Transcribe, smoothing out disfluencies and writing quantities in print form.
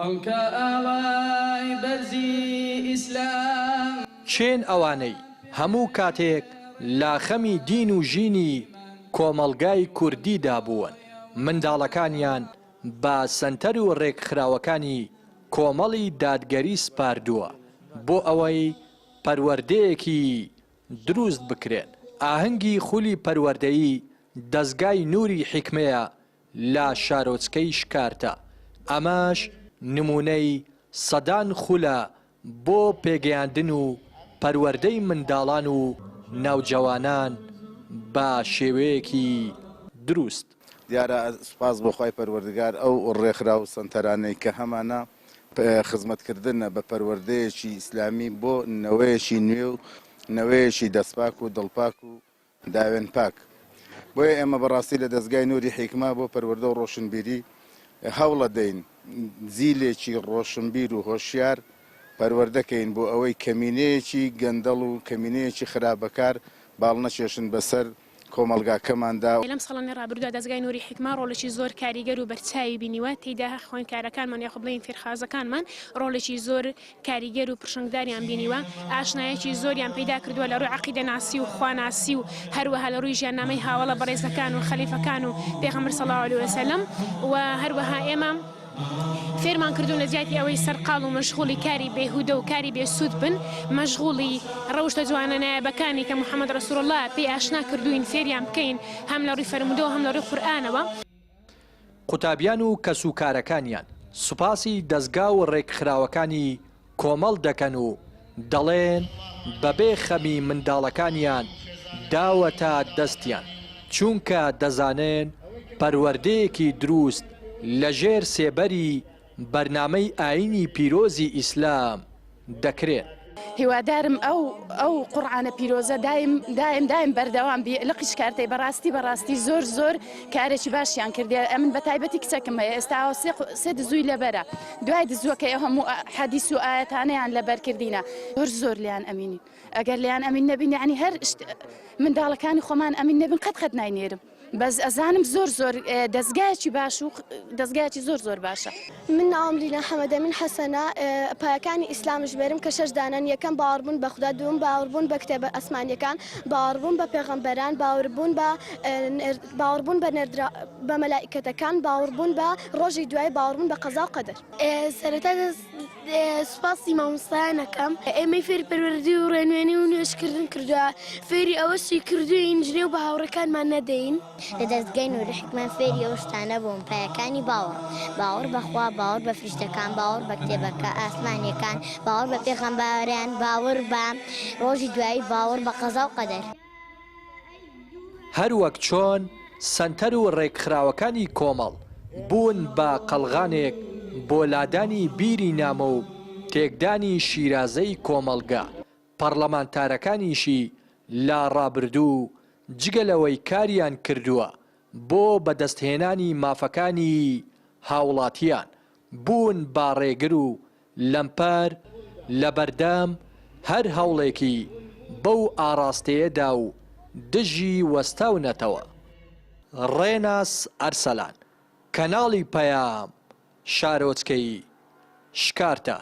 هەڵکە ئاوای بەرزی ئیسلام چێن ئەوانەی هەموو کاتێک لاخەمی دین و ژینی کۆمەڵگای کوردیدا بوون منداڵەکانیان بە سەنتەر و ڕێکخراوەکانی کۆمەڵی دادگەری سپاردووە بۆ ئەوەی پەروەردەیەکی دروست بکرێن. ئاهەنگی خولی پەروەردەیی دەستگای نووری حیکمەیە لە شارۆچکەی شکارتە. ئەمەش نمونەی سەدان خولە بۆ پێگەیاندن و پەروەردەی منداڵان و ناوجەوانان بە شێوەیەکی دروست. دیارە سوپاس بۆ خوای پەروەردگار ئەو ڕێکخراو و سەنتەرانەی کە هەمانە خزمەتکردنە بە پەروەردەیەکی ئیسلامی بۆ نەوەیەکی نوێ و نەوەیەکی دەستپاک و دڵپاک و داوێن پاک. بۆیە ئێمە بەڕاستی لە دەستگای نووری حیکما بۆ پەروەردە و ڕۆشنبیری هەوڵە دەین زیلێکی ڕۆشنبیر و هۆشیار پەروەردەکەین بۆ ئەوەی کەمینەیەکی گەندەڵ و کەمینەیەکی خراپەکار باڵ نەچێشن بەسەر کۆمەڵگاکەماندا. لەم ساڵانەی ڕابردوودا دەستگای نووری حیکما ڕۆڵێکی زۆر کاریگەر و بەرچاوی بینیوە تێیدا خوێندکارەکانمان یاخۆ بڵێن فێرخوازەکانمان ڕۆڵێکی زۆر کاریگەر و پرشنگداریان بینیوە ئاشنایەکی زۆریان پەیدا کردووە لە ڕووی عەقیدەناسی و خواناسی و هەروەها لە ڕووی ژیاننامەی هاوڵە بەڕێزەکان و خەلیفەکان و پێغەمبەر صلی الله علیه وسلم و هەروەها ئێمە فێرمان کردوون لە جیاتی ئەوەی سەرقاڵ و مەشغوڵی کاری بێهودە و کاری بێسوود بن مەشغوڵی ڕەوشتە جوانە نایابەکانی کە محەممەد ڕەسوول الله پێی ئاشنا کردوین فێریان بکەین هەم لە ڕووی فەرمودەوە هەم لە ڕووی قورئانەوە. قوتابیان و کەسوکارەکانیان سوپاسی دەستگا و ڕێکخراوەکانی کۆمەڵ دەکەن و دەڵێن بەبێ خەمی منداڵەکانیان داوەتە دەستیان چونکە دەزانن پەروەردەیەکی دروست لەژێر سێبەری بەرنامەی ئاینی پیرۆزی ئیسلام دەکرێت. هیوادارم ئەو قورئانە پیرۆزە دایم بەردەوام بێ لە قیشکارتەی بەڕاستی زۆر کارێکی باشیان کردێ. ئەمن بە تایبەتی کچەکەم هەیە ئێستا سێ دزووی لەبەرە دوای دزووەکە ئەو هەموو حەدیث و ئاەتانەیان لەبەرکردینە زۆر لیان ئەمینین. ئەگەر لیان ئەمین نەبین یعنی هەر منداڵەکانی خۆمان ئەمین نەبن قەت ناینێرم. بەس ئەزانم زۆر دەستگایەکی باش و دەستگایەکی زۆر باشە. من ناوم لینا حەمەدە من حەسەنە پایەکانی ئیسلامش بێرم کە شەش دانن. یەکەم باوەڕبوون بە خوددا، دووەم باوەڕبوون بە کتێبە ئەسمانیەکان، باوەڕبوون بە پێغەمبەران، باوەڕبوون بە مەلائیکەتەکان، باوەڕبوون بە ڕۆژی دوای، باوەڕبوون بە قەزا و قەدەر. سەرەتا سوپاسی مامۆستایانەکەم ئێمەی فێری پەروەردەی و ڕێنوێنی و نوێژکردن کردووە فێری ئەوەشی کردوین ژنێ و بە هاوڕەکانمان نەدەین. لە دەستگای نووری حیکما فێری ئەو شتانە بووم پایەکانی باوەڕ بەخوا، باوەڕ بە فریشتەکان، باوەڕ بە کتێبەکە ئاسمانیەکان، باوەڕ بە پێغەمبەران، باوەڕ بە ڕۆژی دوایی، باوەڕ بە قەزا و قەدەر. هەروەک چۆن سەنتەر و ڕێکخراوەکانی کۆمەڵ بوون بە قەڵغانێک بۆ لادانی بیری نامە و تێکدانی شیرازەی کۆمەڵگا پەرلەمانتارەکانیشی لا ڕابردوو جگەلەوەی کاریان کردووە بۆ بەدەستهێنانی مافەکانی هاوڵاتیان بوون با ڕێگر و لەمپەر لە بەردەم هەر هەوڵێکی بەو ئاراستەیەدا و دژی وەستاونەتەوە. ڕێناس ئەرسەلان، کەناڵی پەیام، شارۆچکەی شکارتە.